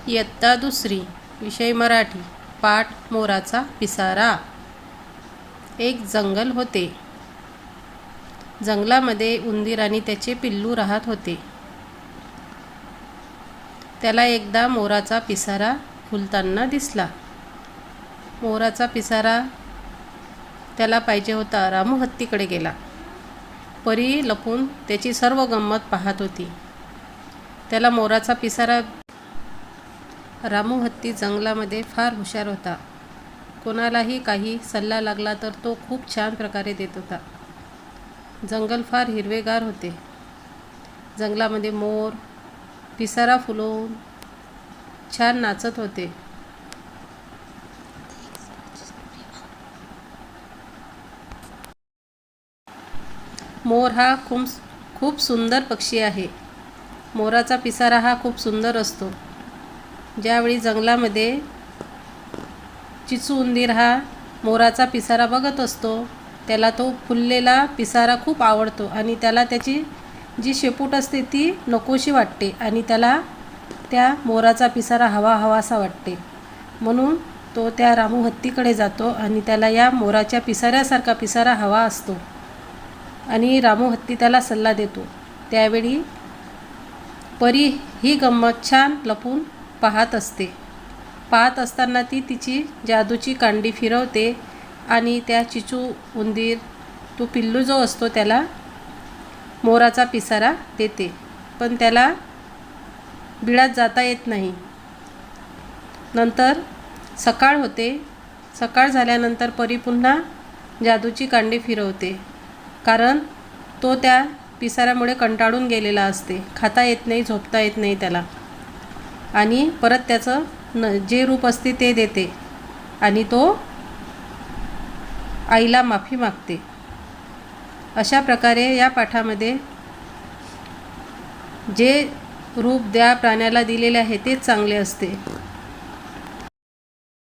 इयत्ता दुसरी, विषय मराठी, पाठ मोराचा पिसारा. एक जंगल होते. जंगलामध्ये उंदीर आणि त्याचे पिल्लू राहत होते. त्याला एकदा मोराचा पिसारा फुलताना दिसला. मोराचा पिसारा त्याला पाहिजे होता. रामू हत्तीकडे गेला. परी लपून त्याची सर्व गंमत पाहत होती. त्याला मोराचा पिसारा. रामू हत्ती जंगलामध्ये फार हुशार होता. कोणालाही काही सल्ला लागला तर तो खूप छान प्रकारे देत होता. जंगल फार हिरवेगार होते. जंगलामध्ये मोर पिसारा फुलवून छान नाचत होते. मोर हा खूप सुंदर पक्षी आहे. मोराचा पिसारा हा खूप सुंदर असतो. ज्यावेळी जंगलामध्ये चिचू उंदीर हा मोराचा पिसारा बघत असतो, त्याला तो फुललेला पिसारा खूप आवडतो आणि त्याला त्याची जी शेपूट असते ती नकोशी वाटते आणि त्याला त्या मोराचा पिसारा हवासा वाटते. म्हणून तो त्या रामू हत्तीकडे जातो आणि त्याला या मोराच्या पिसाऱ्यासारखा पिसारा हवा असतो आणि रामू हत्ती त्याला सल्ला देतो. त्यावेळी परी ही गंमत छान लपून पाहत असते. पाहत असताना ती तिची जादूची कांडी फिरवते आणि त्या चिचू उंदीर तो पिल्लू जो असतो त्याला मोराचा पिसारा देते. पण त्याला बिळात जाता येत नाही. नंतर सकाळ होते. सकाळ झाल्यानंतर परी पुन्हा जादूची कांडी फिरवते, कारण तो त्या पिसाऱ्यामुळे कंटाळून गेलेला असते. खाता येत नाही, झोपता येत नाही त्याला. आणि परत त्याचं जे रूप असते ते देते आणि तो आईला माफी मागते. अशा प्रकारे या पाठामध्ये जे रूप त्या प्राण्याला दिलेले आहे तेच चांगले असते.